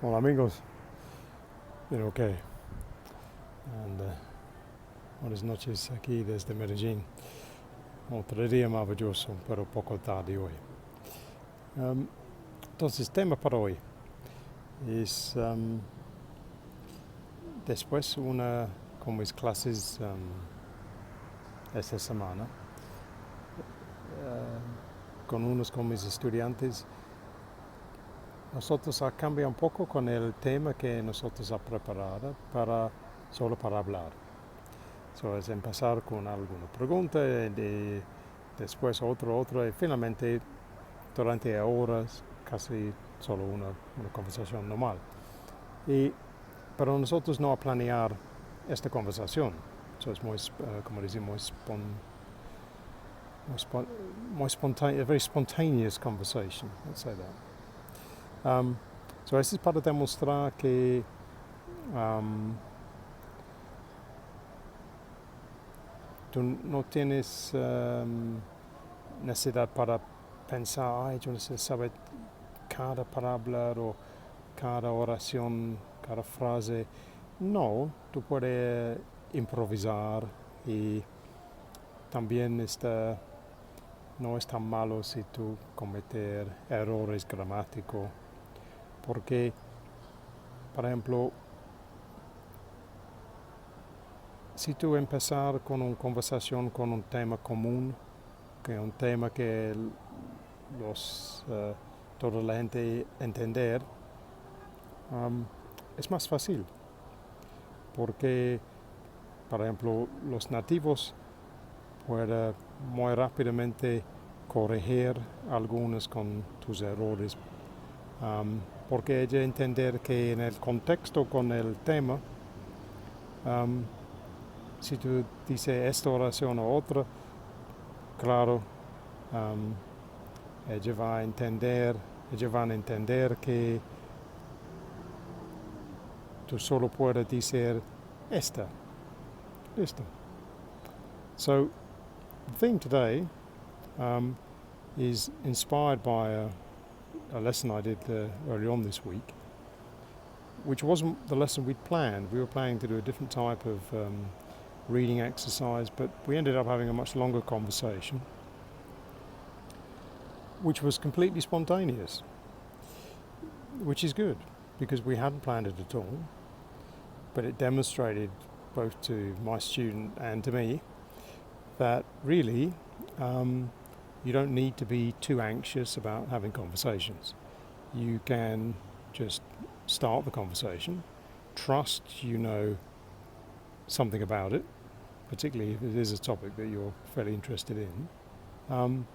Hola amigos, bien ok. And, buenas noches aquí desde Medellín. Otro día maravilloso, pero poco tarde hoy. Entonces, tema para hoy es después con mis clases esta semana, con mis estudiantes, nosotros ha cambiado un poco con el tema que nosotros ha preparado solo para hablar. So, es empezar con alguna pregunta y después otro y finalmente durante horas casi solo una conversación normal. Pero nosotros no a planear esta conversación. So, es muy, como decimos, muy spontaneous, a very spontaneous conversation, let's say that. So, esto es para demostrar que tú no tienes necesidad para pensar, yo necesito saber cada palabra o cada oración, cada frase. No, tú puedes improvisar y también no es tan malo si tú cometer errores gramáticos, porque, por ejemplo, si tú empezar con una conversación con un tema común, que es un tema que toda la gente entender, es más fácil, porque, por ejemplo, los nativos pueden muy rápidamente corregir algunos con tus errores, porque ella entender que en el contexto con el tema, si tú dices esta oración o otra, claro, ellos van a entender que tú solo puedes decir esta. Listo. So, the theme today is inspired by a lesson I did early on this week, which wasn't the lesson we'd planned. We were planning to do a different type of reading exercise, but we ended up having a much longer conversation, which was completely spontaneous, which is good because we hadn't planned it at all, but it demonstrated both to my student and to me that really you don't need to be too anxious about having conversations. You can just start the conversation, trust you know something about it, particularly if it is a topic that you're fairly interested in,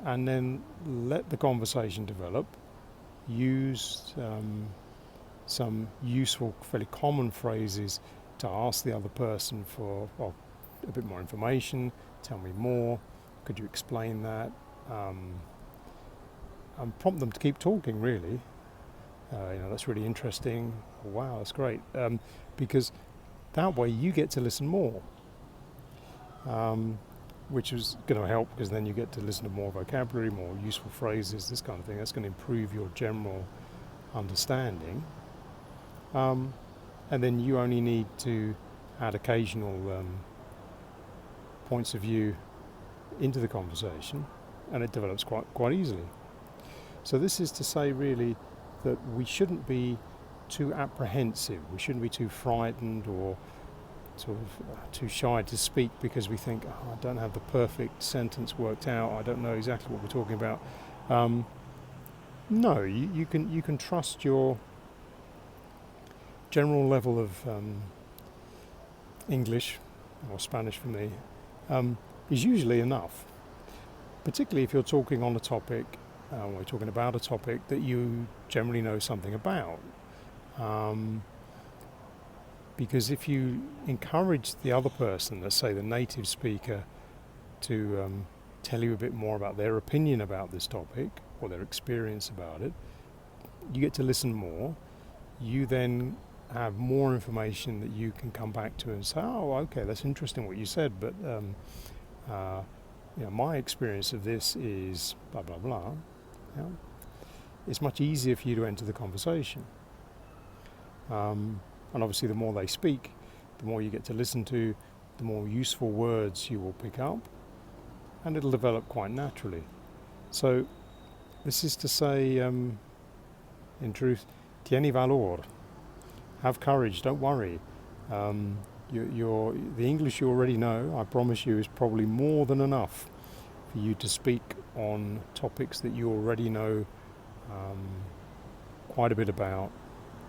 and then let the conversation develop. Use some useful, fairly common phrases to ask the other person for a bit more information. Tell me more. Could you explain that? And prompt them to keep talking, really. That's really interesting. Wow, that's great. Because that way you get to listen more, which is going to help because then you get to listen to more vocabulary, more useful phrases, this kind of thing. That's going to improve your general understanding. And then you only need to add occasional points of view into the conversation, and it develops quite easily. So this is to say really that we shouldn't be too apprehensive, we shouldn't be too frightened or sort of too shy to speak because we think, I don't have the perfect sentence worked out, I don't know exactly what we're talking about. No, you can trust your general level of English or Spanish for me is usually enough, particularly if you're talking on a topic, we're talking about a topic that you generally know something about. Because if you encourage the other person, let's say the native speaker, to tell you a bit more about their opinion about this topic or their experience about it, you get to listen more. You then have more information that you can come back to and say, oh, okay, that's interesting what you said, but my experience of this is blah, blah, blah. Yeah? It's much easier for you to enter the conversation. And obviously the more they speak, the more you get to listen to, the more useful words you will pick up, and it'll develop quite naturally. So this is to say, in truth, tieni valor, have courage, don't worry. The English you already know, I promise you, is probably more than enough for you to speak on topics that you already know quite a bit about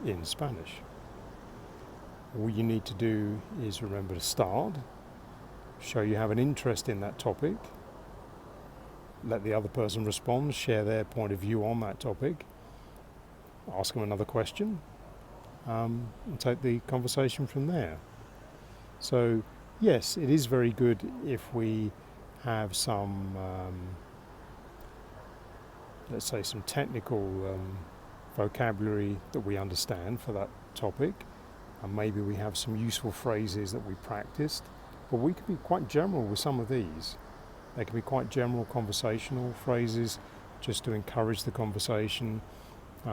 in Spanish. All you need to do is remember to start, show you have an interest in that topic, let the other person respond, share their point of view on that topic, ask them another question, and take the conversation from there. So, yes, it is very good if we have some, let's say, some technical vocabulary that we understand for that topic, and maybe we have some useful phrases that we practiced, but we can be quite general with some of these. They can be quite general conversational phrases just to encourage the conversation. They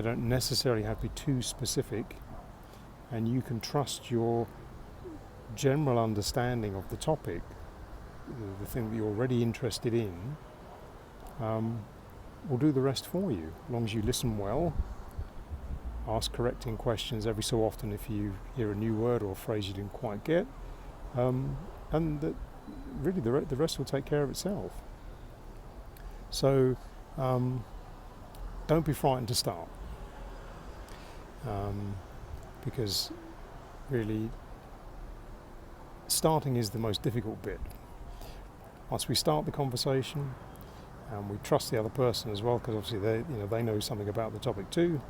don't necessarily have to be too specific, and you can trust your general understanding of the topic, the thing that you're already interested in, will do the rest for you, as long as you listen well, ask correcting questions every so often if you hear a new word or a phrase you didn't quite get, and really the rest will take care of itself. So don't be frightened to start, because really starting is the most difficult bit. Once we start the conversation and we trust the other person as well, because obviously they know something about the topic too.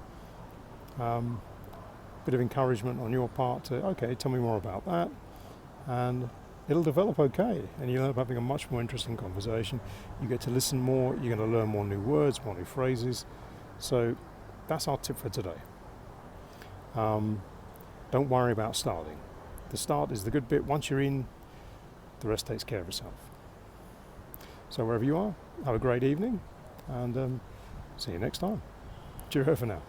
Bit of encouragement on your part to, okay, tell me more about that, and it'll develop okay, and you'll end up having a much more interesting conversation. You get to listen more, you're going to learn more new words, more new phrases. So that's our tip for today. Don't worry about starting. The start is the good bit. Once you're in, the rest takes care of itself. So wherever you are, have a great evening, and see you next time. Cheerio for now.